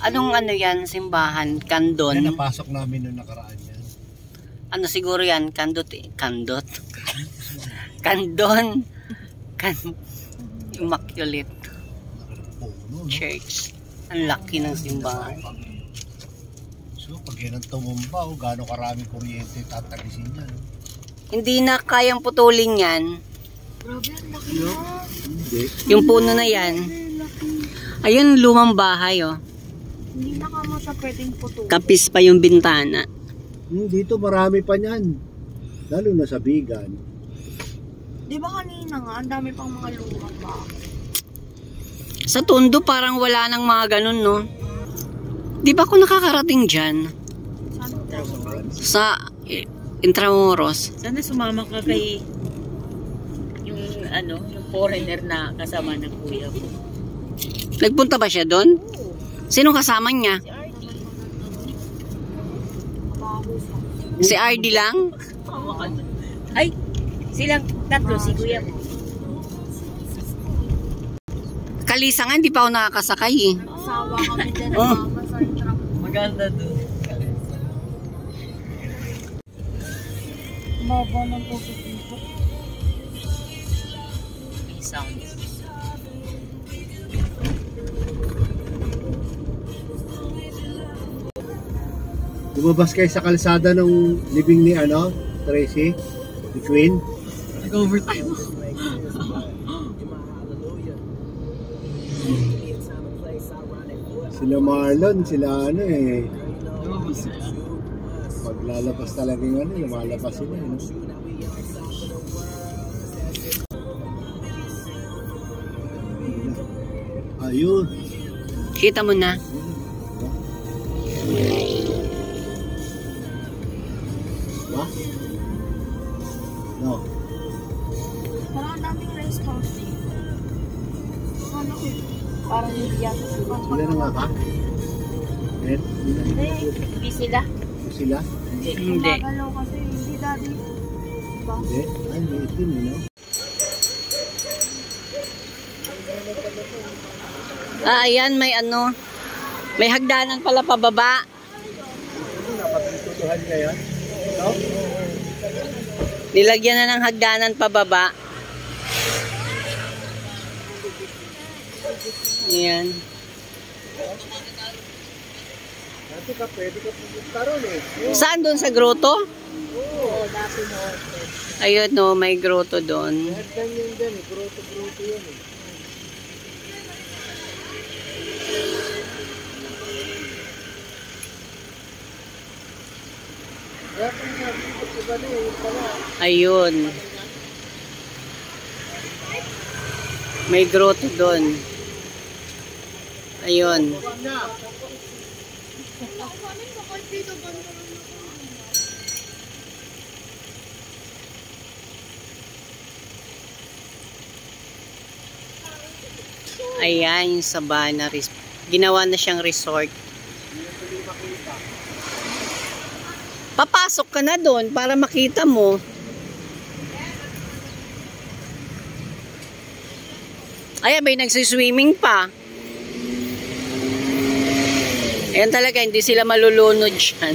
Anong ano yan, simbahan? Kandon? Yan, napasok namin noong nakaraan yan. Ano siguro yan? Kandot eh. Kandot? Kandon. Immaculate Church. Ang laki ng simbahan. So, pag yan ang tumumba, gano'ng karaming kuryente tatagisin yan. Hindi na kayang putulin yan. Grabe, ang laki na. Hindi. Yung puno na yan. Ayun, lumang bahay oh. Hindi na kamo sa pwedeng putulin. Kapis pa yung bintana. Dito marami pa niyan. Lalo na sa Bigan. Di ba kanina nga, ang dami pang mga lumang bahay. Sa Tondo parang wala nang mga ganun, no? Di ba ako nakakarating dyan? Sa Intramuros. Sana sumama ka kay yung ano, yung foreigner na kasama ng kuya ko. Nagpunta ba siya doon? Sino kasama niya? Si RD lang? Ay, silang tatlo, si kuya ko. Kalisa nga, hindi pa ako nakakasakay eh. Asawa kami din Oh. mama sa Intramuros. Maganda doon. Baba ng puso-puso. May sound. Lumabas kayo sa kalsada ng living ni ano, Tracy, ni Queen. Nag-overtime. Sila Marlon, sila ano eh. Lumabas na. Paglalabas talaga yung ano, lumalabas sila. No? Ayun. Kita mo na. Ba? No. Parang ang daming rest house dito. Ano ko yun? Parang hindi yata sila. Sila na nga ka? Eh, Hindi sila. sila? Hindi. Gumagalaw kasi, hindi daddy. Diba? Hindi. Ay, may itim, no? Ah, ayan, may ano. May hagdanan pala pababa. Napatutuhan ngayon? No? Nilagyan na ng hagdanan pababa. Ayan. Dati ka, pwede ka pupunta ron eh. Saan doon sa grotto? Oo, dati no. Ayun no, may grotto doon. Hagdan yun dyan eh, groto-groto yan eh. Kaya kung sabi ko sa bali, yun pala. Ayun. May grotto doon. Ayun. Ayan yung Sabana. Ginawa na siyang resort. Papasok ka na doon para makita mo. Ayan, may nagsiswimming pa. Ayan talaga, hindi sila malulunod dyan.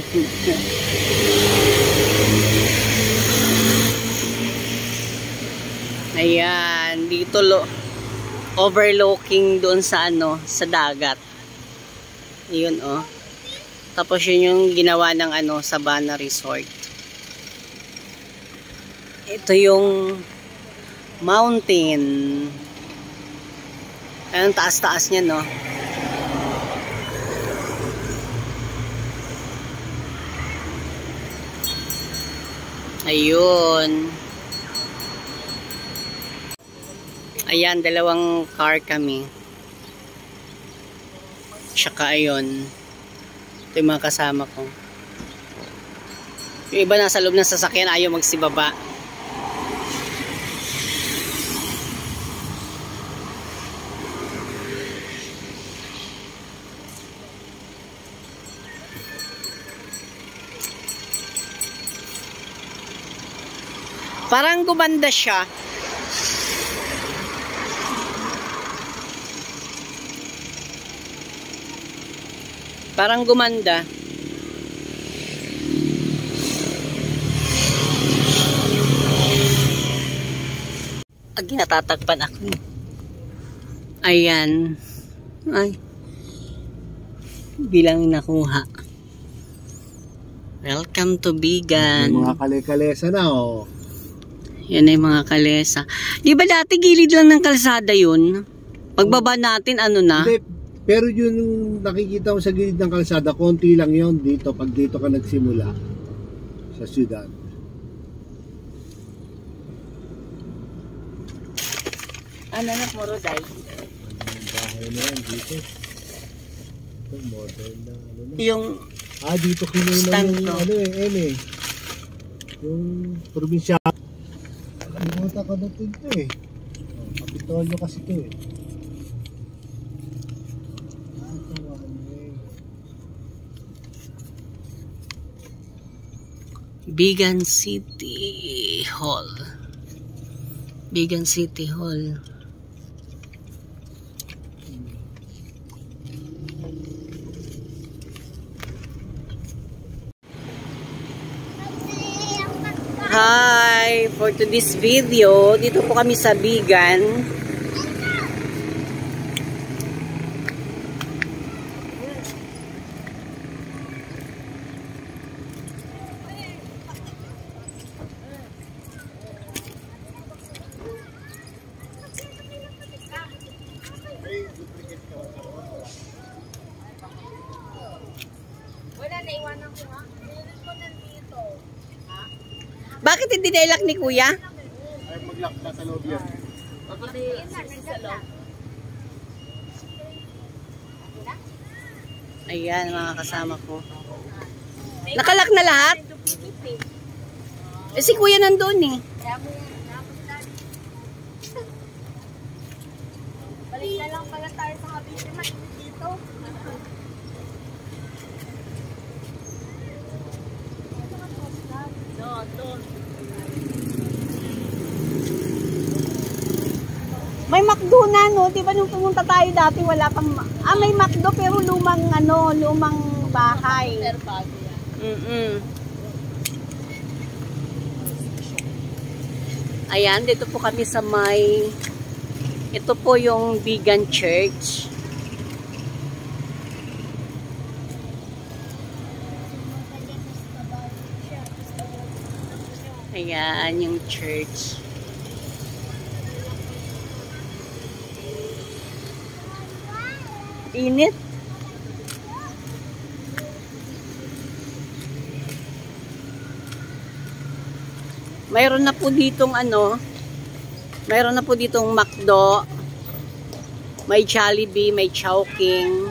Ayan, dito overlooking doon sa ano, sa dagat. Ayun oh. Tapos yun yung ginawa ng ano, Sabana Resort. Ito yung mountain. Ayun, taas-taas niya, no? Ayun. Ayan, dalawang car kami. Tsaka ayun. Ito yung mga kasama ko. Yung iba nasa loob ng sasakyan, ayaw magsibaba. Parang gumanda siya. Parang gumanda. Natatakpan ako. Ayan. Ay. Bilang nakuha. Welcome to Bigan. Yung mga kale-kalesa na, oh. Yan ay mga kalesa. Di ba dati gilid lang ng kalsada yun? Pagbaba natin, ano na? Hindi, pero yun nakikita mo sa gilid ng kalsada, konti lang yun dito, pag dito ka nagsimula sa syudad. Ano na puro day? Ang bahay na yan dito. Ito, modern na, ano na. Yung Dito kinuha stand yung, ko. ano yung probinsya. Limutan ka natin ito eh. Kapitolyo kasi ito eh. Bigan City Hall. Bigan City Hall. Hi! For today's video, dito po kami sa Bigan. Wala, naiwanan ko ha. Naiwanan ko nandito. Bakit hindi nailak ni Kuya? Ay, mag-lock na sa loob yan. Ayan, mga kasama ko. Nakalak na lahat? Si Kuya nandun eh. Balik na lang pala tayo sa kabisi dito. Doon. May McDo na, no? Di ba nung pumunta tayo dati, wala pang... may McDo pero lumang bahay. Pero bago yan. Ayan, dito po kami sa may... Ito po yung Bigan Church. Ayan, yung church. Init. Mayroon na po ditong mayroon na po ditong McDo. May Jollibee, may Chowking.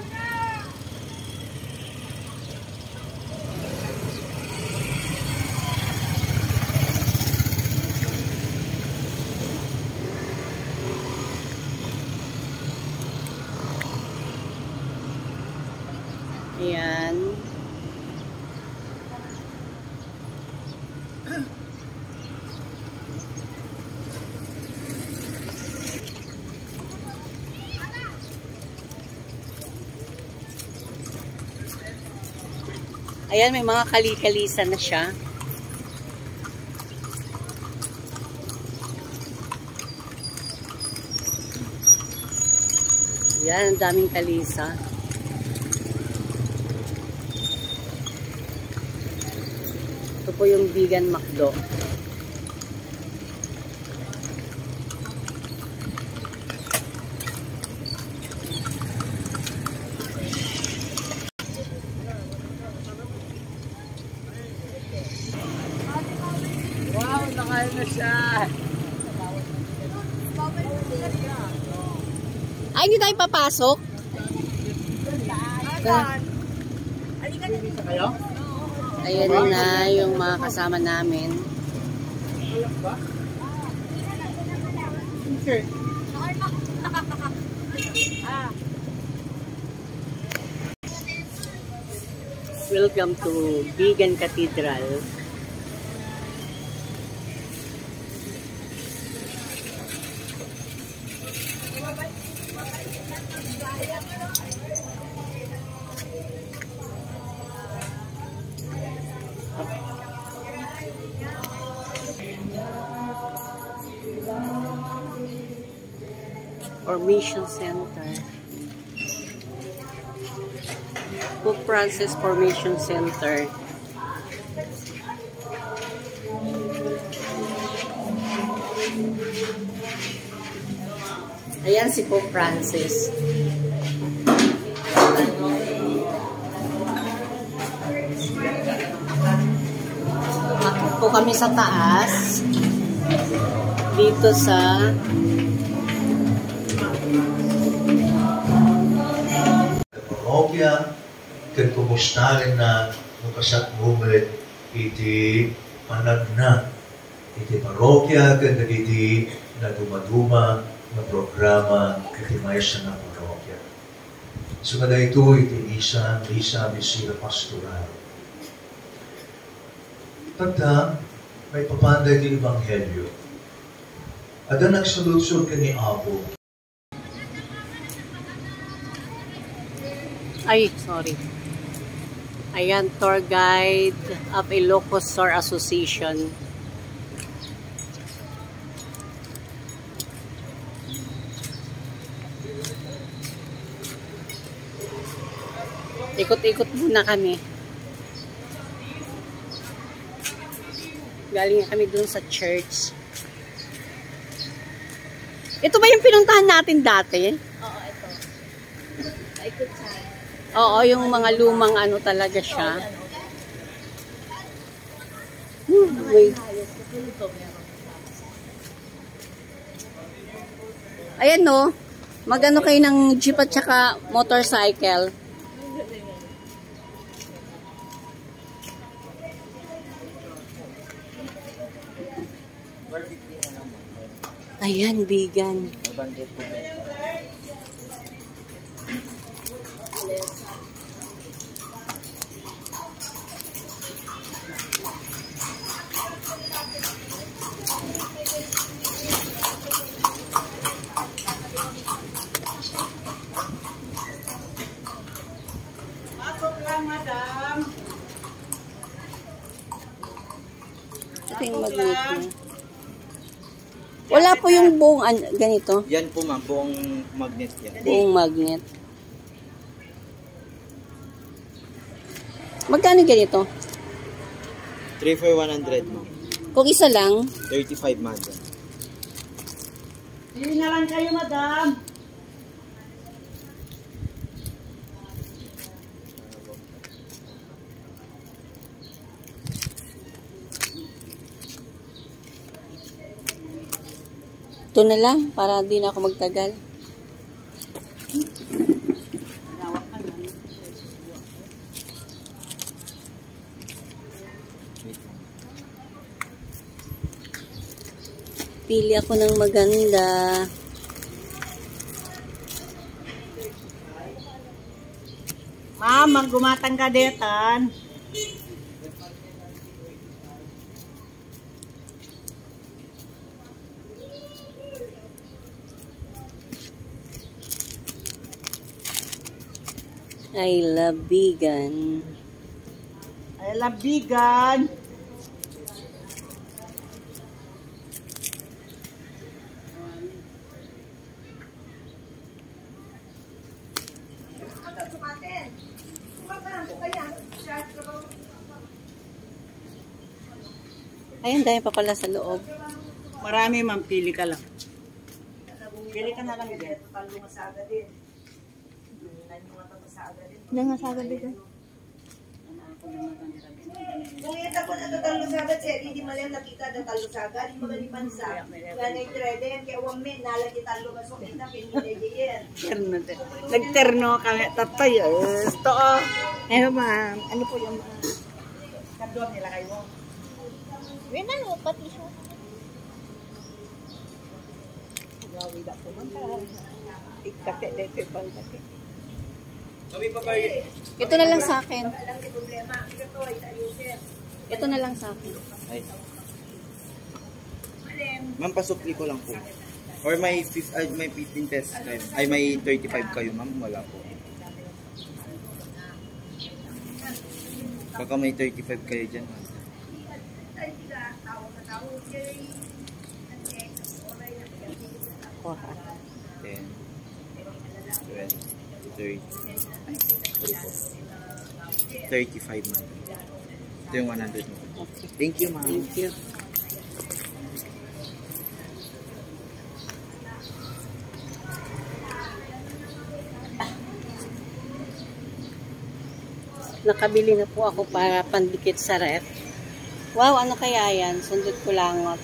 Ayan. Ayan, may mga kali-kalisa na siya. Ayan, ang daming kalisa. Ito po yung Bigan McDo. Wow, nakain na siya. Ay, hindi tayo papasok? Kayo? Ayan na yung mga kasama namin. Okay. Welcome to Bigan Cathedral. Formation Center. Pope Francis Formation Center. Ayan si Pope Francis. Akit po kami sa taas. Dito sa parokya, kan kumusta rin na nukasat bumit iti panag na iti parokya kan iti na dumaduma na programa iti maysa na parokya. So kada ito iti Lisa Bisira Pastoral. Pagka may papanday di Ebanghelyo, ada nagsulod-sulod ka ni Apo. Ay, sorry. Ayan, tour guide of Ilocos Tour Association. Ikot-ikot muna kami. Galing kami dun sa church. Ito ba yung pinuntahan natin dati? Oo, ito. Paikot siya. Oo, yung mga lumang ano talaga siya. Wait. Ayan no, mag-ano kayo ng jeep at saka motorcycle. Ayan, vegan. Ito yung magnet niya. Wala po yung buong ganito. Yan po ma'am, buong magnet yan. Buong magnet. Magkano ganito? 3 for 100 ma'am. Kung isa lang, 35 madam. Hindi na lang kayo, madam. ito na lang para di na ako magtagal. Pili ako ng maganda. Ma'am, maggumatang ka detan. I love vegan. I love vegan. Ayun, dahil pa pala sa loob. Marami, ma'am. Pili ka lang. Pili ka na lang din. Nangasagad din. Kung ito po na tatalusagad, sir, hindi malang nakita na talusagad, hindi magalipan sa ganay treden, kaya huwag may nalagi talo masok kita, pinigigil. Nagterno kami. Tatay, ito oh. Eh, ma'am. Ano po yung kadwag nila kayo? Wait na, no, pati siya. Gawida po man pa. Ikate, dito pang kate. Ito na lang sa akin. Ito na lang sa akin. Ay. Ma'am, pasukli ko lang po. Or may 15 pesos kayo. Ay, may 35 kayo, ma'am. Wala po. Baka may 35 kayo dyan, ma'am. Kuha. 10. 20, 35 man. Ito yung 100 mo. Thank you, ma'am. Thank you. Nakabili na po ako para pandikit sa ref. Wow, ano kaya yan? Sundot ko langot.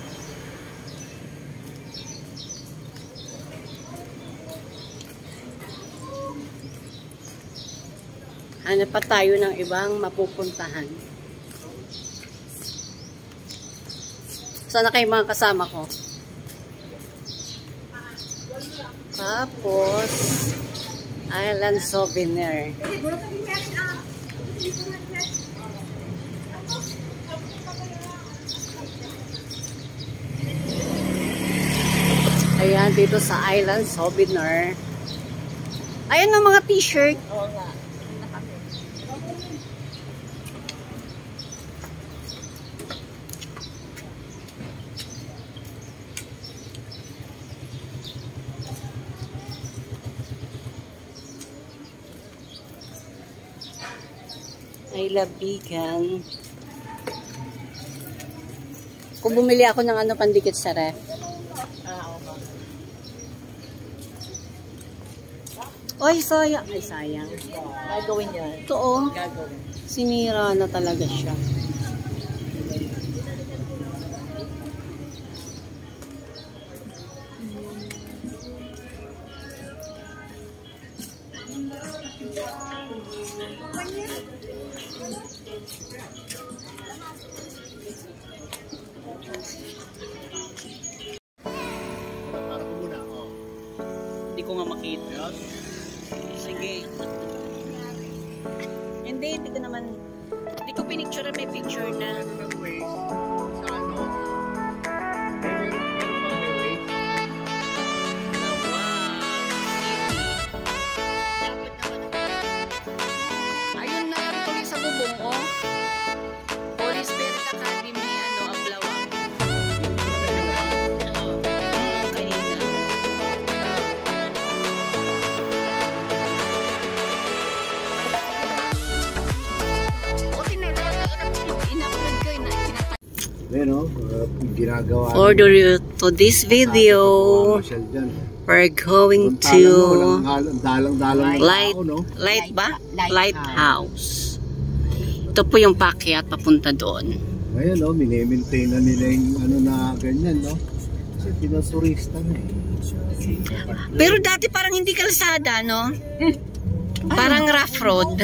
Hanap pa tayo ng ibang mapupuntahan. Sana kayo mga kasama ko. Tapos, Island Souvenir. Ayan, dito sa Island Souvenir. Ayan ang mga t-shirt. Oo nga. I love vegan. Kung bumili ako ng ano pandikit sa ref. Oy, sayang. Ay, sayang. Gagawin yan. Ito, oh. Gagawin. Sinira na talaga siya. Hindi ko nga makita. Sige. Hindi ko naman. Hindi ko pinicture, may picture na. Ayun na lang tuloy sa bubong, oh. Holy Spirit Academy, ano, ang blawang. Ano, ginagawa. Order you to this video. We're going to Lighthouse. Ito po yung pakyat papunta doon. Ngayon, no, mini-maintain na nila yung ano na ganyan, no? Kasi pinasurista na eh. Pero dati parang hindi kalsada, no? Parang rough road.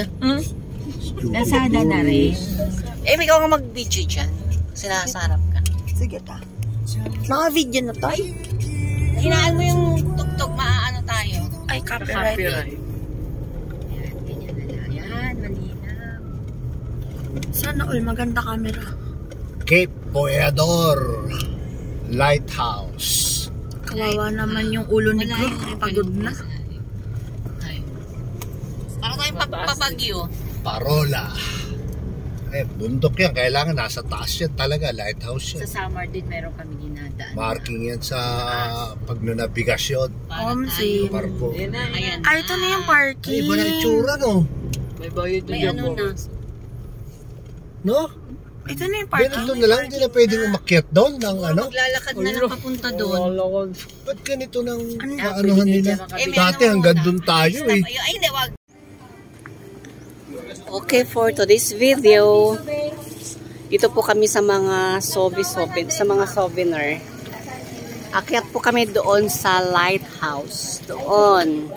Lazada na rin. Eh, may ikaw nga mag-video dyan. Sinasarap ka. Sige ta. Naka-video na to. Hinaan mo yung tugtog, maaano tayo. Ay, copyright. Yan, ganyan na lang. Yan, malinaw. Sana all maganda camera. Cape Boyador Lighthouse. Kawawa naman yung ulo ni Group. Pagod na. Para tayong papagyo. Parola. Eh, bundok yan. Kailangan nasa taas yan talaga. Lighthouse yan. Sa summer din, meron kami dinadaan. Marking yan sa pagnabigasyon. Omsi. Barko. Ayan. Ay, ito na yung parking. Ay, iba na itsura, no? May ano na. No? Ito na yung parking. Ganito na lang. Hindi na pwedeng umakyat doon ng ano? Maglalakad na lang papunta doon. Ba't ganito ng anuhan nila? Eh, may Dati ano hanggang muna. doon tayo eh. Ay, hindi, wag. Okay, for today's video, dito po kami sa mga souvenir. Akyat po kami doon sa lighthouse. Doon.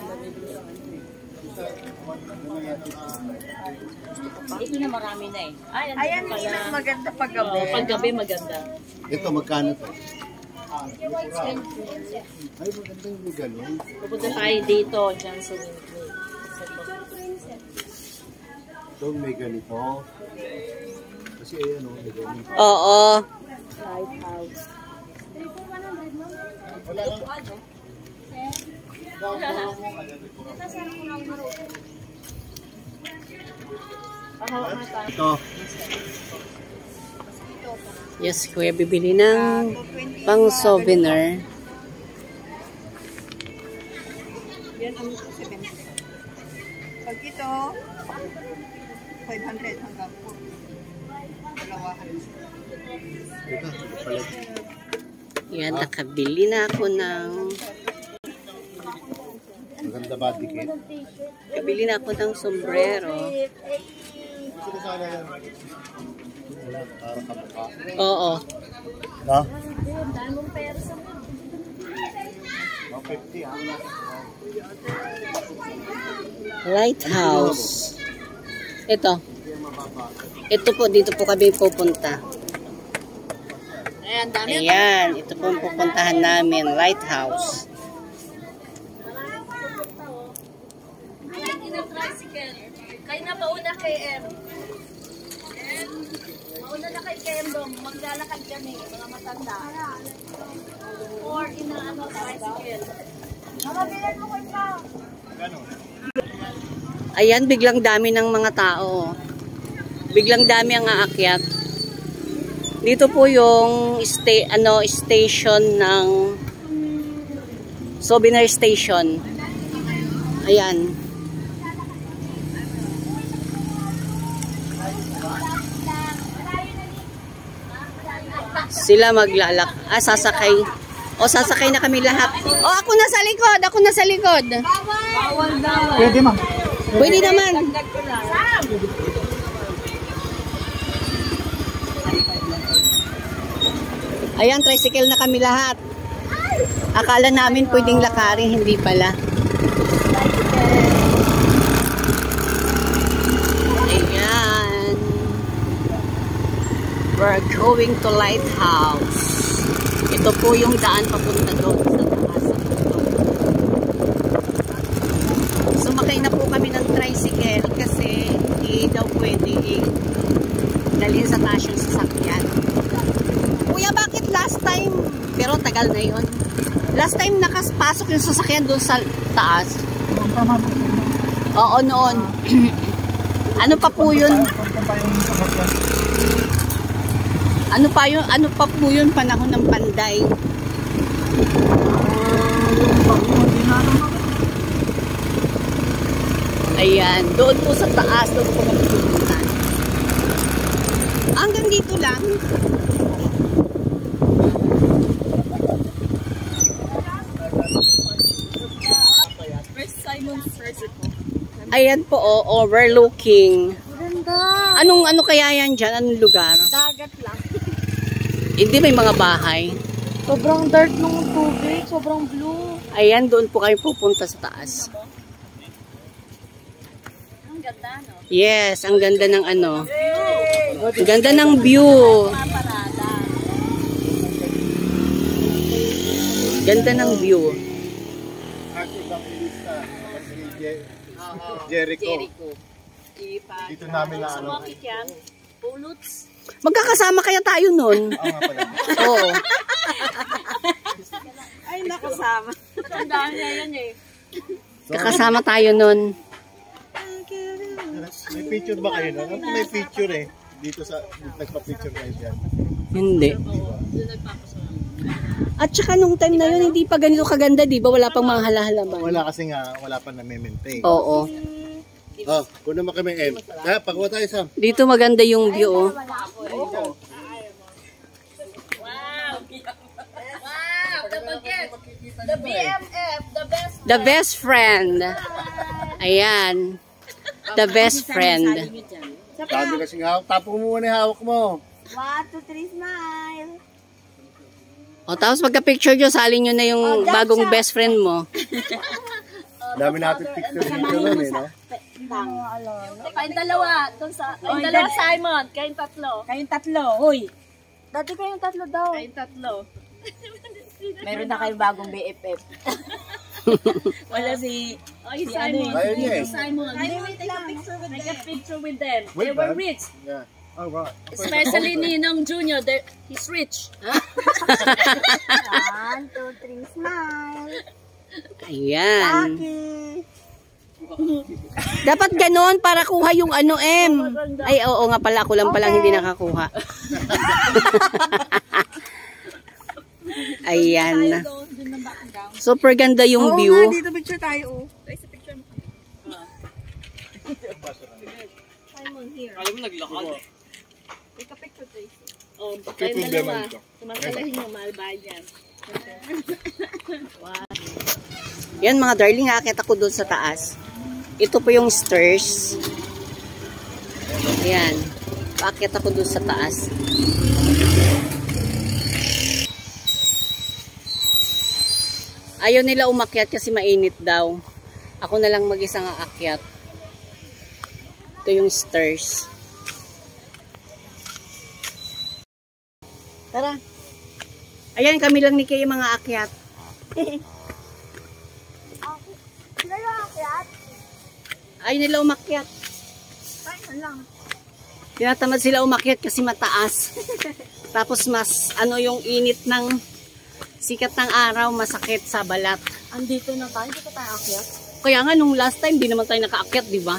Dito na marami na eh. Ayan, yun ang maganda paggabi. Paggabi maganda. Ito, magkano to? Ay, maganda yung gano'n. Pupunta tayo dito, dyan sa Winnipeg. Ito, may ganito. Kasi ayan o, may ganito. Oo. Lighthouse. Ito. Yes, kuya, bibili ng pang souvenir. Yan ang 70. Pag ito, 500 hanggang 4. Dalawa. Yan, nakabili na ako ng... Maganda ba, dikit? Nakabili na ako ng sombrero. Gusto ko sana yan. Wala, para kamukha. Oo. Ha? 150 ah. Lighthouse. Ito. Ito po, dito po kami pupunta. Ayan, ito po ang pupuntahan namin, Lighthouse. Kayo na mauna kay M. Mauna na kay M doon. Maglalakad kami, mga matanda. Or in a tricycle. Mamabilan mo kayo pa. Ayan, biglang dami ng mga tao. Biglang dami ang aakyat. Dito po yung station ng souvenir station. Ayan. Sila sasakay. Sasakay na kami lahat. Ako nasa likod. Ako nasa likod. Bawal daw. Pwede ma'am. Pwede naman. Ayan, tricycle na kami lahat. Akala namin pwedeng lakarin, hindi pala. Ayan. We're going to Lighthouse. Ito po yung daan papunta doon sa taas sa bundok. Sumakay na po kami ng tricycle kasi hindi daw pwede dalhin sa taas yung sasakyan. Kuya, bakit last time? Pero tagal na yun. Last time nakapasok yung sasakyan doon sa taas. Oo, noon. Ano pa po yun? Ano pa po yun panahon ng Panday? Ayan, doon po sa taas, doon po kami pupunta. Hanggang dito lang. Ayan po, overlooking. Ano kaya yan dyan? Anong lugar? Dagat lang. Hindi, may mga bahay. Sobrang dark ng tubig. Sobrang blue. Ayan, doon po kayo pupunta sa taas. Ang ganda, no? Yes, ang ganda ng ano. Ang ganda ng view. Ganda ng view. Jericho. Dito namin na ano. Puluts. Magkakasama kaya tayo nun. Oo nga pala. Oo. Ay, nakasama. Tandaan niya yan eh. Kakasama tayo nun. May picture ba kayo nun? May picture eh. Dito sa nagpa-picture kayo dyan. Hindi. At saka nung time na yun, hindi pa ganito kaganda, di ba? Wala pang mga halahalabang. Wala kasi nga, wala pa na-maintain. Oo. Oh, kung naman kami M. Kaya, pagkuha tayo Sam. Dito maganda yung view. Oh. Wow! The BMF, the best. The best friend. Ayan. The best friend. Sabi kasing hawak. Tapos mo muna yung hawak mo. 1, 2, 3, smile. O, tapos pagka-picture nyo, salin nyo na yung bagong best friend mo. Dami natin picture dito nun eh, no? Kayong dalawa. Kayong dalawa, Simon. Kayong tatlo. Kayong tatlo, huy. Dati kayong tatlo daw. Kayong tatlo. Meron na kayong bagong BFF. Wala si... Ay, Simon. Ayun niya eh. Simon. Take a picture with them. They Wait, were man. rich. Yeah. Oh, right. Especially Ninong Jr. He's rich. 1, 2, 3, smile. Ayan. Dapat ganon para kuha yung ano, M. Ay, oo nga pala. Ako lang palang hindi nakakuha. Ayan. Super ganda yung view. Dito picture tayo, oh. on here. Alam mo, naglakad. Take a picture, Tracy. Oh, Kaya problema nito. Sumasalahin nyo, mahal ba yan? Yan mga darling, akit ako doon sa taas. Ito po yung stairs. Ayan. Akit ako doon sa taas. Ayaw nila umakyat kasi mainit daw. Ako na lang mag-isang aakyat. Ito yung stairs. Tara. Ayan, kami lang ni Kay mga akyat. Sila yung akyat? Ayaw nila umakyat. Ay, lang. Tinatamad sila umakyat kasi mataas. Tapos mas ano yung init ng sikat ng araw, masakit sa balat. Andito na tayo, hindi pa tayo akyat. Kaya nga nung last time, di naman tayo nakaakyat, di ba?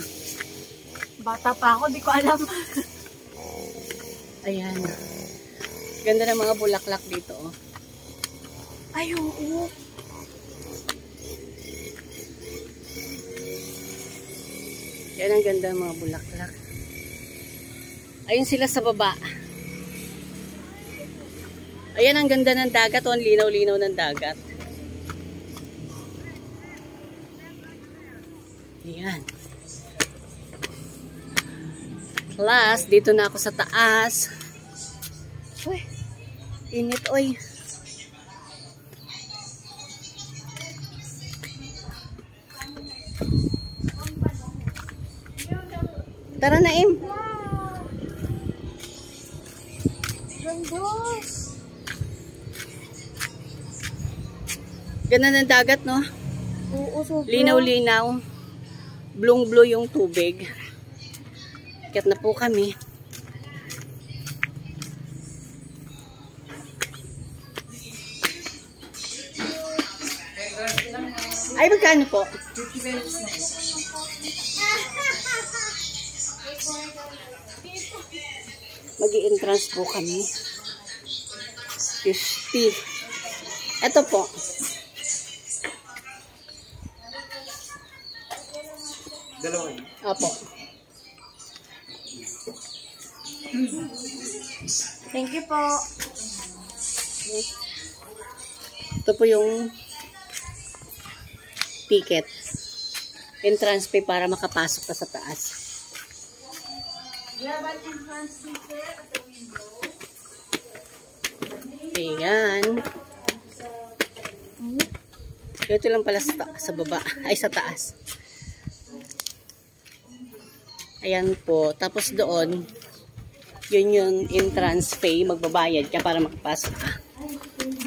Bata pa ako, di ko alam. Ayan. Ganda ng mga bulaklak dito, oh. Ay, oo. Yan ang ganda ng mga bulaklak. Ayun sila sa baba. Ayan ang ganda ng dagat, oh. Ang linaw-linaw ng dagat. Ayan. Plus, dito na ako sa taas. Uy, init, oy. Tara na, Im. Ganda ng dagat, no? Oo, so Linaw-linaw. Blue-blue yung tubig. Ikat na po kami. Ay, magkano po? 50 pesos na. Mag-i-entrance po kami. 50. Ito po. Dalawa yun. Opo. Thank you po. Ito po yung ticket. Entrance fee para makapasok ka sa taas. Ayan. Ito lang pala sa baba. Ay, sa taas. Ayan po. Tapos doon, yun yung entrance fee. Magbabayad ka para makapasok ka.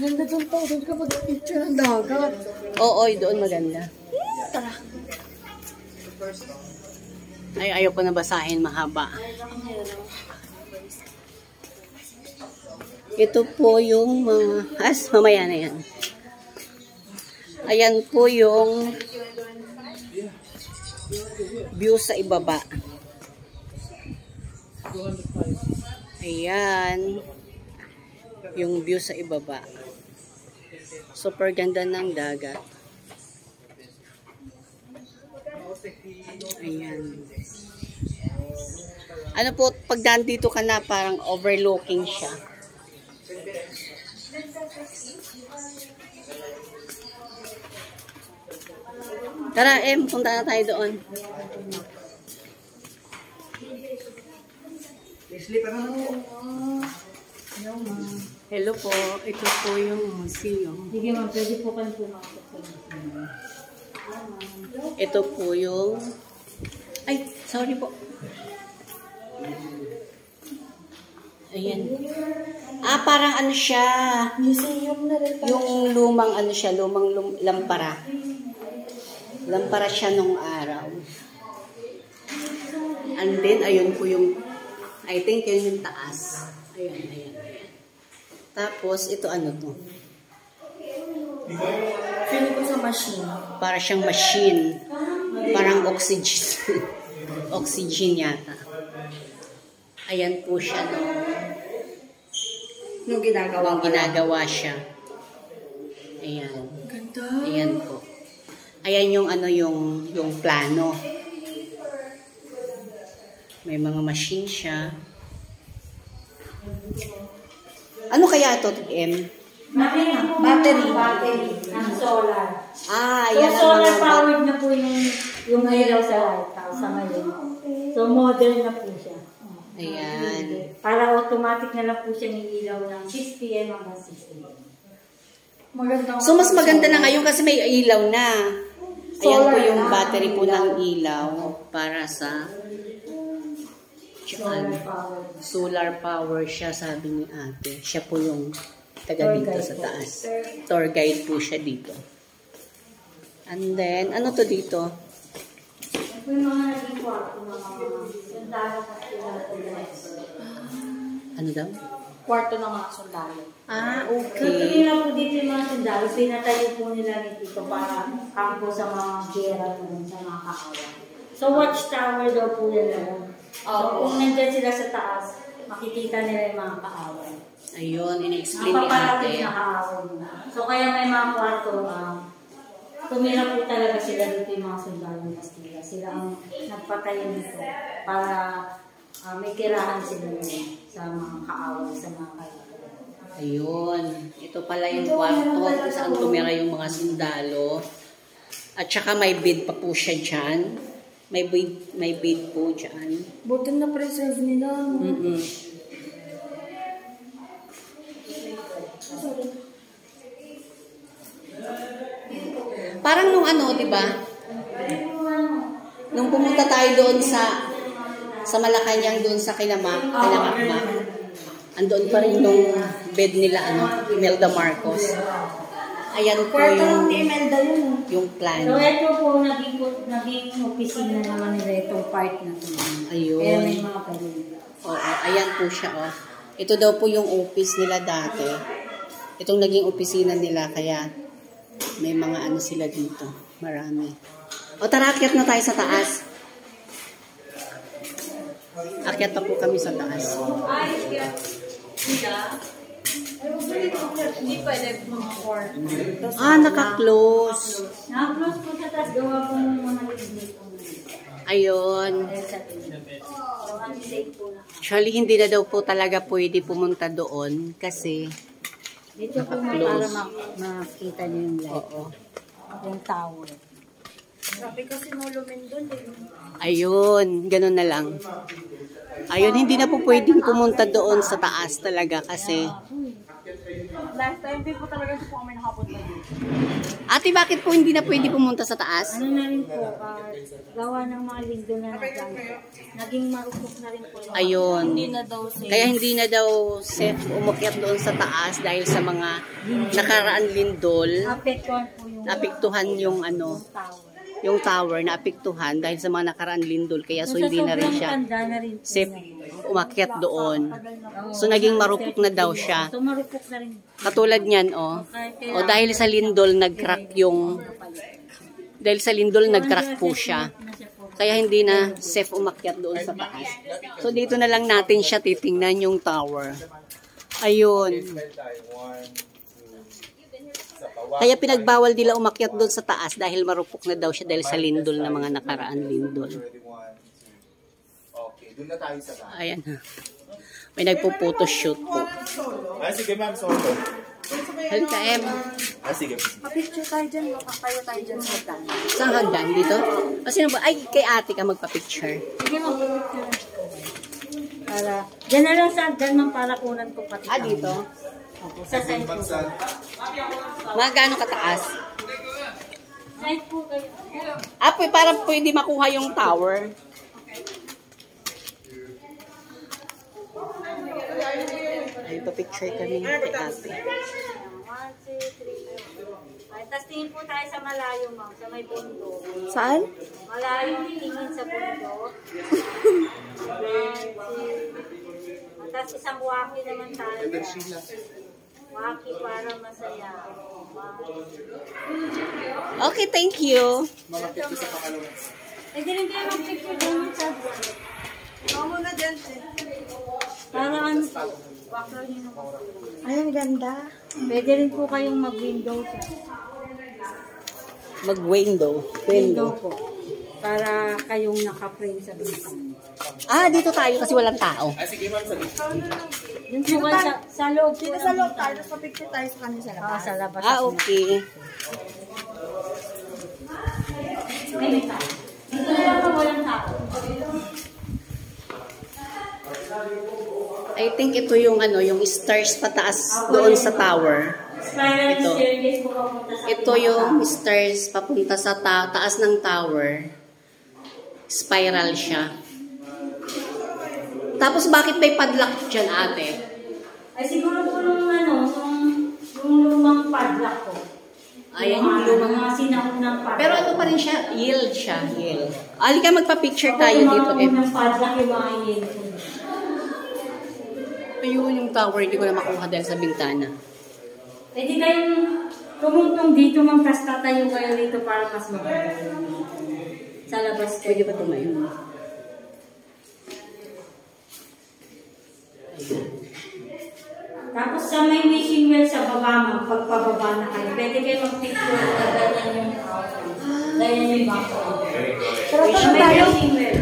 Ganda doon po. Doon ka mag-picture ng dagat. Oo, doon maganda. Tara. Ay, ayaw ko na basahin. Mahaba. Ito po yung mga... mamaya na yan. Ayan po yung view sa ibaba. Ayan. Yung view sa ibaba. Super ganda ng dagat. Ayan. Ano po, pag nandito ka na, parang overlooking siya. Tara, Em, punta na tayo doon. Hello po, ito po yung museum. Sige ma'am, pwede po kayo pumasok. Ito po yung... Ay, sorry po. Ayan. Parang ano siya. Museum na rin. Yung lumang ano siya, lumang lampara. Lampara siya nung araw. And then, ayun po yung, I think yun yung taas. Ayan, ayan, ayan. Tapos, ito ano to? Feel ko sa machine. Para siyang machine. Parang oxygen. Oxygen yata. Ayan po siya Yung ginagawa nung ginagawa siya. Ayan. Ganda. Ayan po. Ayan yung ano yung plano. May mga machine siya. Ano kaya ito, M? Battery ng solar. Yan ang solar mga powered na po yung ilaw sa lighthouse sa ngayon. So modern na po siya. Ayan. Para automatic na lang po siya ng ilaw ng 6 p.m. hanggang 6 a.m. So, mas maganda na ngayon kasi may ilaw na. Ayan po yung battery po ng ilaw para sa solar power siya, sabi ni ate. Siya po yung taga dito sa taas. Tour guide po siya dito. And then, ano to dito? Ito yung mga naging kwarto ng mga sundalo kasi Ano daw? kwarto ng mga sundalo. Okay. Tutuloy na po dito yung mga sundalo. Pinatayo po nila dito para kampo sa mga gera naman, sa mga kaawa. So, watchtower daw po yan. So, kung nandyan sila sa taas, makikita nila yung mga kaawa. Ayun, in-explain ni ate. Na kaawa. So, kaya may mga kwarto, tumira po talaga sila dito yung mga sundalo ng Castilla. Sila ang nagpatayo dito para may kirahan sila sa mga kaaway, sa mga kaibigan. Ayun. Ito pala yung kwarto kung saan tumira yung mga sundalo. At saka may bed pa po siya dyan. May bed po dyan. Buti na preserve nila. Parang nung di ba? Nung pumunta tayo doon sa Malacanang, doon sa Kinamakmak. Andoon pa rin yung bed nila, Imelda Marcos. Ayan po yung plan. So, ito po, naging opisina naman nila itong part na ito. Ayun. Kaya may mga kanila. Oo, ayan po siya, Ito daw po yung office nila dati. Itong naging opisina nila, kaya may mga sila dito. Marami. Tara, akyat na tayo sa taas. Akyat pa po kami sa taas. Hindi pwede mga court. Naka-close. Naka-close po sa taas, gawa po ng mga libre po. Ayun. So, unsafe po na. Actually, hindi na daw po talaga pwede pumunta doon kasi Dito po para makita niyo yung light. Oo. Yung tower. Sabi kasi no lumen doon. Ayun, ganun na lang. Ayun, hindi na po pwedeng pumunta doon sa taas talaga kasi Last time din po talaga po kami nakapunta dito. Ate, bakit po hindi na pwede pumunta sa taas? Ano na rin po, gawa ng mga linggo na naging marupok na rin po. Ayun. Hindi na daw safe. Kaya hindi na daw safe umakyat doon sa taas dahil sa mga nakaraan lindol. Apektuhan po yung Naapektuhan yung tower. yung tower naapektuhan dahil sa mga nakaraan lindol. Kaya so hindi na rin siya safe umakyat doon. So naging marupok na daw siya. So marupok na rin. Katulad niyan, dahil sa lindol nag-crack po siya. Kaya hindi na safe umakyat doon sa taas. So dito na lang natin siya titingnan yung tower. Ayun. Kaya pinagbawal nila umakyat doon sa taas dahil marupok na daw siya dahil sa lindol na mga nakaraan lindol. Okay, doon na tayo sa taas. Ayan. May nagpo-photoshoot po. Sige ma'am, sorry. Halika, Em. Sige. Pa-picture tayo dyan. Makakayo tayo dyan sa hagdan. Saan hagdan? Dito? Sino ba? Ay, kay ate ka magpa-picture. Sige mo, para, dyan na lang sa hagdan ng para kunan ko pati. Dito? Sa side po. Mga gaano kataas? Side po kayo. Parang pwede makuha yung tower. Ay, pa-picture kami kay ate. 1, 2, 3. Tapos tingin po tayo sa malayo, ma'am, sa may bundok. Saan? Malayo tingin sa bundok. Tapos isang waki naman tayo. Waki para masaya. Okay, thank you. Pwede rin kayo mag-picture doon sa Mamo na dyan. para ano po. Wakal nyo na po. Ay, ang ganda. Pwede rin po kayong mag-window sa Mag-window. window po. para kayong naka-frame sa bintana. Ah, dito tayo kasi walang tao. Yung po kayo sa loob. Dito sa loob tayo, tapos picture tayo sa kanila sa labas. Sa labas. Ah, okay. May tao. Dito lang po walang tao. I think ito yung ano, yung stairs pataas doon sa tower. Spiral Ito. staircase po papunta sa Ito yung stairs papunta sa taas ng tower. Spiral siya. Tapos bakit may padlock dyan, ate? Ay siguro po nung ano, nung lumang padlock ko. Ayan, yung lumang. Mga sinaunang padlock. Pero ano pa rin siya? Yield siya. Yield. Halika magpa-picture tayo dito. Yung mga padlock, yung mga yield. Ayun yung tower, hindi ko na makuha dahil sa bintana. Pwede kayong tumutong dito, ma'am, tas tatayo kayo dito para mas maganda. Sa labas. Pwede ba tumayo? Tapos sa may wishing well sa baba mo, pagpababa na kayo, pwede kayo mag-picture na ganyan yung ganyan yung background. Tara, Sa tara may tayo. wishing well.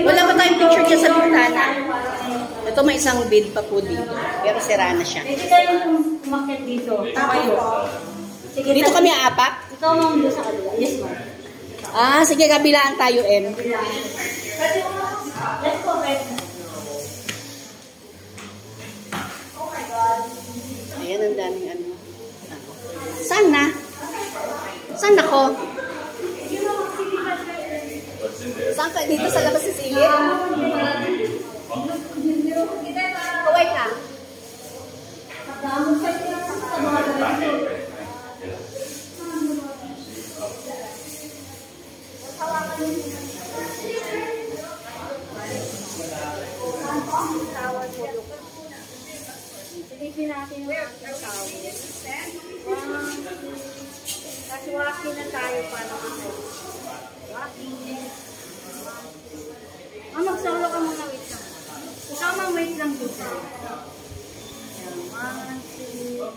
Wala pa tayong picture dyan sa bintana. Ito may isang bed pa po dito. Pero sira na siya. Pwede kayong umakyat dito. Tayo. Sige, Dito kami aapat? Ikaw ma'am doon sa kabila. Yes, ma'am. Ah, sige, kabilaan tayo, M. Let's go, right. Ayan, ang daming ano. Saan na? Saan ako? Saan ka? Dito sa labas sa silid? Kaway ka. Silipin natin yung ating tawag. Kasi walking na tayo para ako. Walking. Mag-solo ka muna, wait lang. Ikaw mang wait lang dito. Ayan, 1, 2.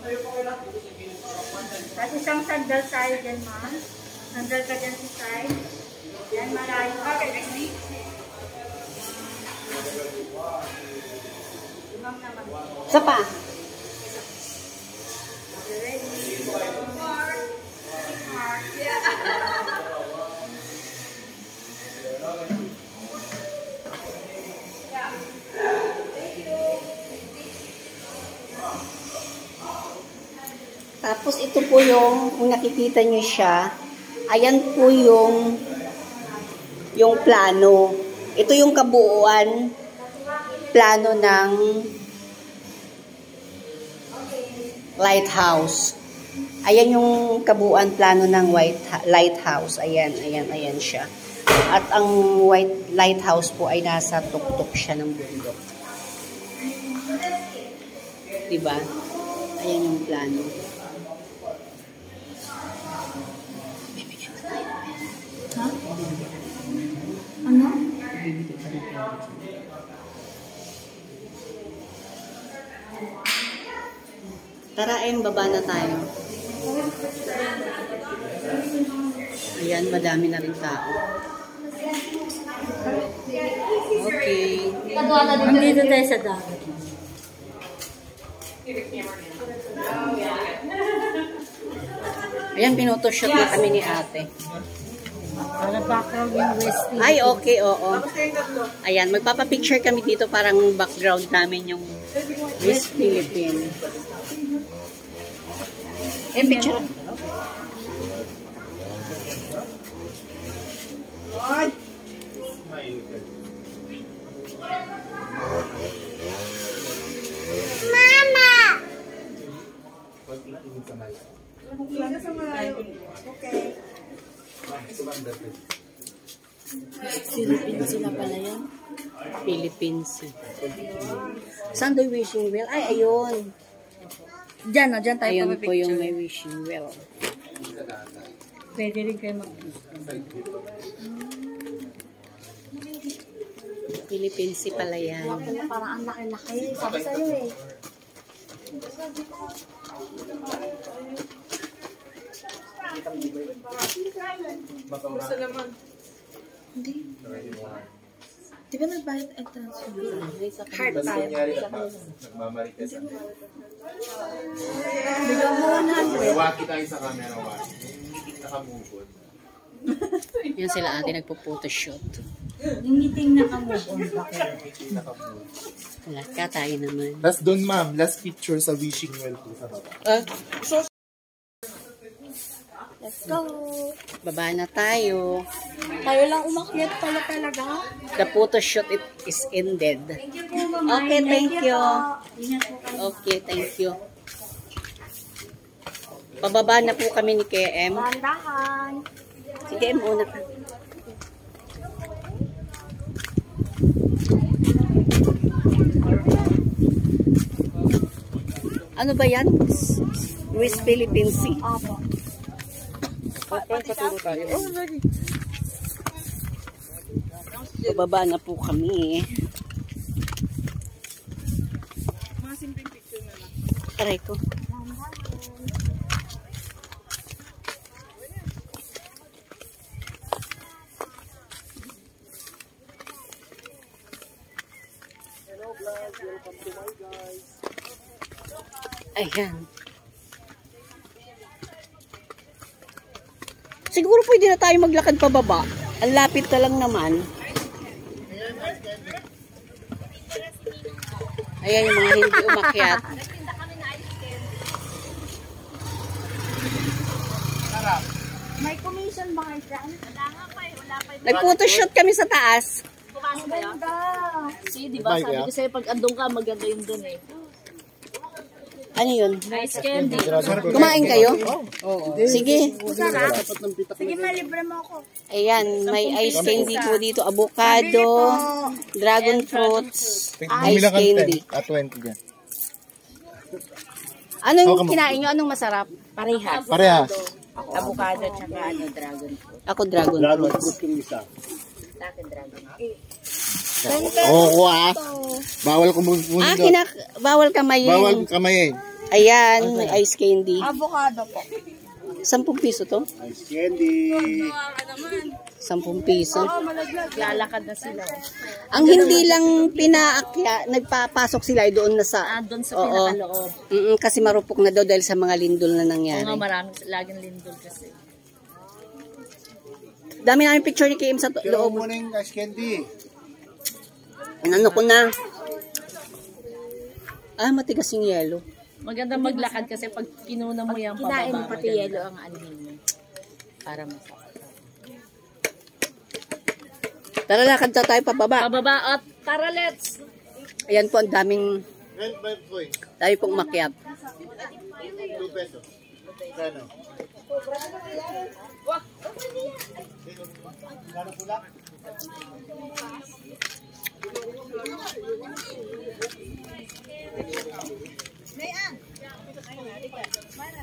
Tapos isang sandal tayo dyan, ma'am. Sandal ka dyan sa side. Yan, malayo. Okay, next week. Ma'am naman. Isa pa. Tapos ito po yung, kung nakikita nyo siya, ayan po yung plano. Ito yung kabuuan plano ng lighthouse. Ayan yung kabuuan plano ng lighthouse. Ayan, ayan, ayan siya. At ang white lighthouse po ay nasa tuktok siya ng bundok. Diba? Ayan yung plano. Ha? Ano? Tara, baba na tayo. Ayan, madami na rin tao. Okay. Nandito tayo sa dagat. Ayan, pinotoshoot na kami ni ate. Para background yung West Philippines. Ay, okay, oo. Ayan, magpapapicture kami dito, parang background namin yung West Philippines. Picture. Philippines sila pala yan. Philippines. Saan doon wishing well? Ay, ayun. Diyan, no? Diyan tayo Ayun po pumipicture. yung may wishing well. Pwede rin kayo Philippines pala yan. Parang ang laki-laki. Sabi sa'yo eh. Gusto naman. Di ba nagbayad at transfer? Heart tayo. Nagmamarites ang Bigyan mo 100. waki tayo sa camera, waki. Nakamove on. Yan sila ate nagpo-photoshoot. Yung meeting na ka-move on ba kayo? Nakamove. Wala ka, tayo naman. Last doon, ma'am. Last picture sa wishing well po sa baba. Let's go. Baba na tayo. Tayo lang umakyat pala talaga. The photoshoot is ended. Thank you po, Mama. Okay, thank you. Ingat po kayo. Okay, thank you. Pababa na po kami ni KM. Bandahan. Sige, muna ka. Ano ba yan? West Philippine Sea. Apo. Paturo tayo. Pababa na po kami. Aray ko. Ayan. Siguro pwede na tayo maglakad pababa. Ang lapit na lang naman. Ayan yung mga hindi umakyat. May commission ba kayo dyan? Nag-photoshoot kami sa taas. Ang ganda. Si, di ba? Sabi ko sa'yo, pag andun ka, maganda yung dun eh. Ano yun? Nice candy. Kumain kayo? Sige. Sige, malibre mo ako. Ayan, may ice candy po dito. Avocado, dragon fruits, ice candy. At 20 dyan. Anong kinain nyo? Anong masarap? Parehas. Parehas. Avocado tsaka dragon fruit. Ako dragon fruits. Sa akin, dragon fruit. Oo, bawal kumunin Ah, doon. bawal kamayin. Bawal kamayin. Ayan, may ice candy. Avocado po. 10 piso to? Ice candy. 10 piso. Lalakad na sila. Ang hindi lang pinaakya, nagpapasok sila doon na sa... Doon sa Oo. pinakaloob. Kasi marupok na daw dahil sa mga lindol na Oo nangyari. nga, maraming laging lindol kasi. Dami namin picture ni Kim sa Pero loob. muna yung ice candy. Ano ko na? Matigas yung yelo. Maganda maglakad kasi pag kinuna mo yung pababa. Kinain mo pati maganda. yelo ang anin mo. Para masakit. Tara, lakad na tayo pababa. Pababa at tara, let's! Ayan po, ang daming... 12 coins. Tayo pong makiat. 2 pesos. Kano?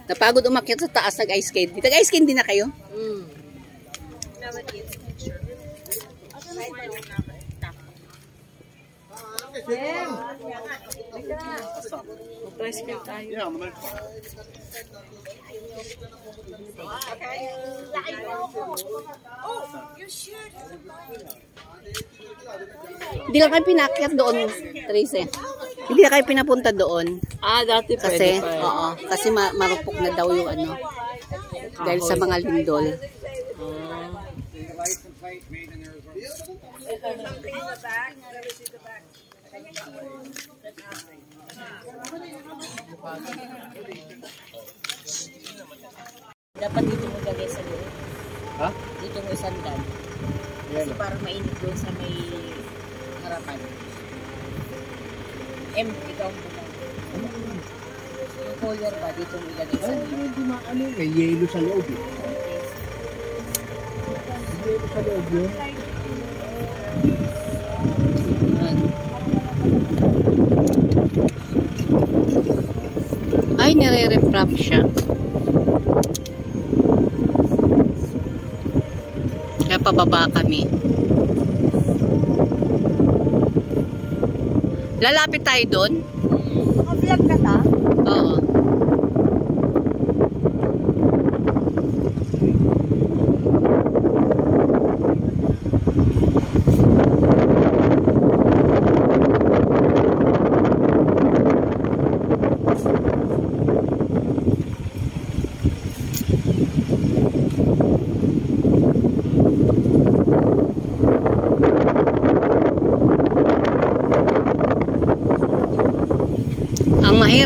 Napagod umakyat sa taas, nag-ice candy. Nag-ice candy na kayo? Tricycle tayo. Yeah, naman. Hindi lang kayo pinakyat doon, Trace. Hindi na kayo pinapunta doon. Dati Kasi, oo, kasi marupok na daw yung ano. Dahil sa mga lindol. Dapat dito mo gagay sa loob. Ha? Dito mo isandan. Kasi parang mainit doon sa may harapan. Ikaw mo ba? Yung collar ba, dito mo ilagay sa loob. May yelo sa loob eh. Yelo sa loob yun. Ay, nire-refrap siya. Kaya pababa kami. Lalapit tayo doon? Naka-vlog ka ta? Oo.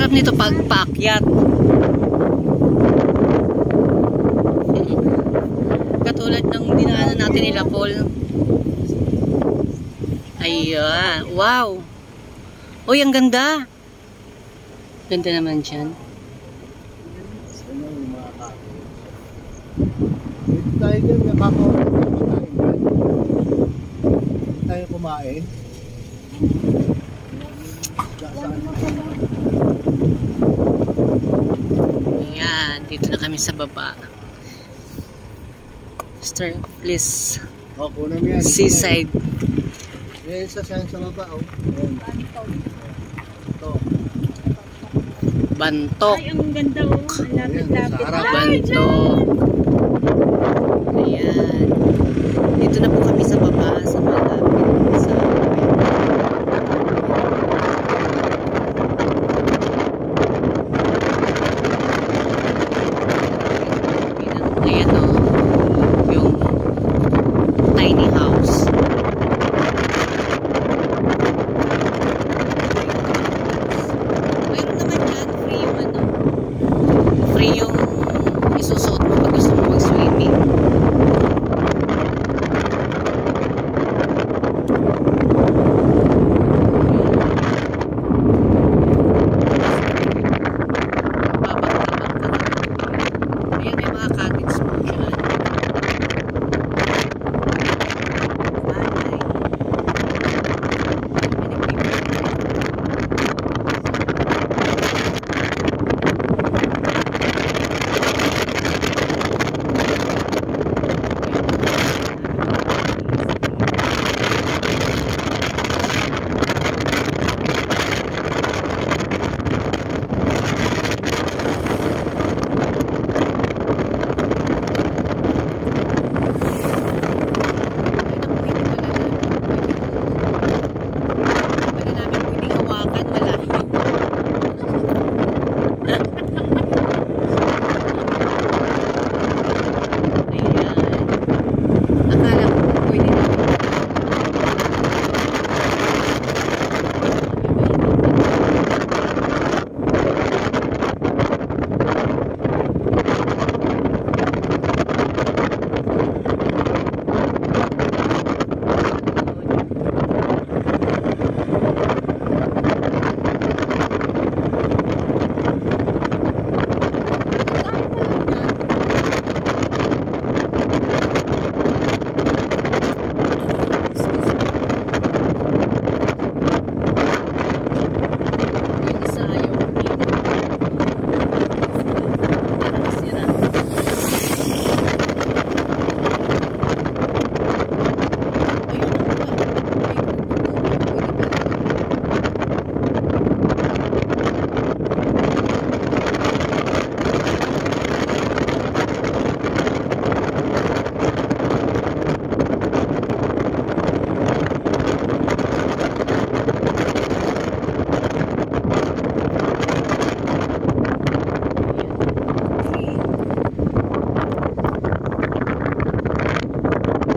sarap nito pag paakyat. Katulad ng dinaanan natin nila Paul. Ayan. Wow. Uy, ang ganda. Ganda naman dyan. Tayo dyan, nakakaroon tayo kumain. Ayan, dito na kami sa baba. Sir, please. O, kunan mo yan. Seaside. Yan sa baba, oh. Ito. Bantok. Ay, ang ganda oh. Ang lapit-lapit. Bantok. Ayan. Dito na po kami sa baba, sa malapit. Sa ayan o. Yung tiny house. Mayroon naman dyan, free yung ano. Free yung isusuot mo pag gusto mo mag-swimming. Ayan, may mga cottage mo dyan.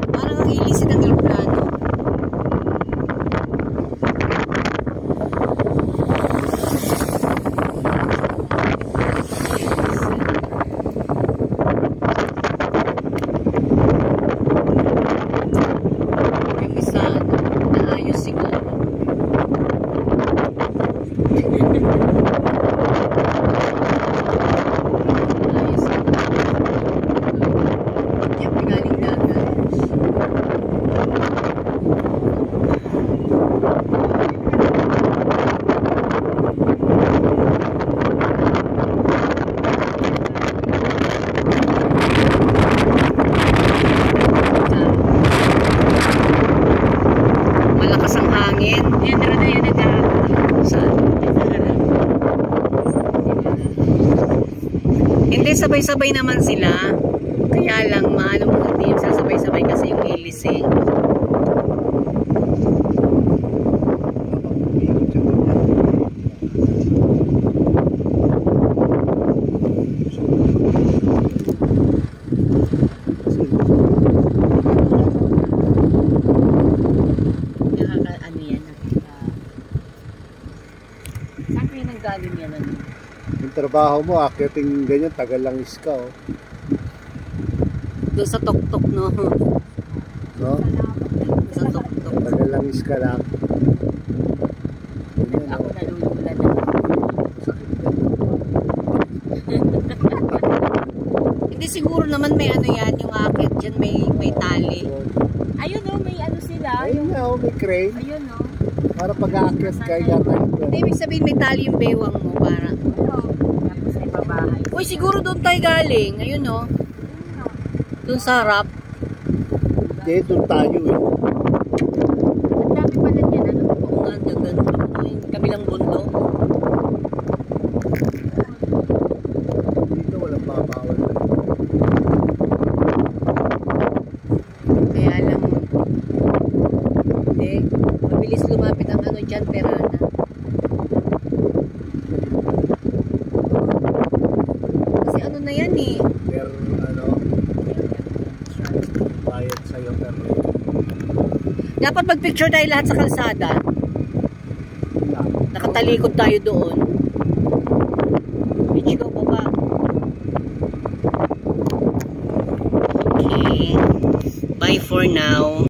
Balay. Hindi, sabay-sabay naman sila. Kaya lang, maano mo hindi yung sasabay-sabay kasi yung ilis eh. Ano yan? Saan kayo nanggaling yan? trabaho mo, akiting ganyan, tagal lang iska, oh. Doon sa tuktok, no? No? Sa tuktok. Tagal lang iska lang. Ganyan, Ako oh. nalulula na. Hindi siguro naman may ano yan, yung akit dyan, may tali. Ayun o, may ano sila. Ayun nga, oh, may crane. Ayun o. Para pag-aakyat ka, yata Hindi, ibig sabihin may tali yung bewang mo para. Tapos ay pabahay. Uy, siguro doon tayo galing. Ayun, no? Doon sa harap. Hindi, doon tayo eh. Ang dami pala niyan, ano? Oo nga, ganda. Yung kabilang bundok. Dito walang babawal. Kaya lang, hindi. Mabilis lumapit ang ano dyan, Perana. Kasi ano na yan eh. Pero ano, bayad sa'yo pero Dapat mag-picture tayo lahat sa kalsada. Nakatalikod tayo doon. Let's go, baba. Okay. Bye for now.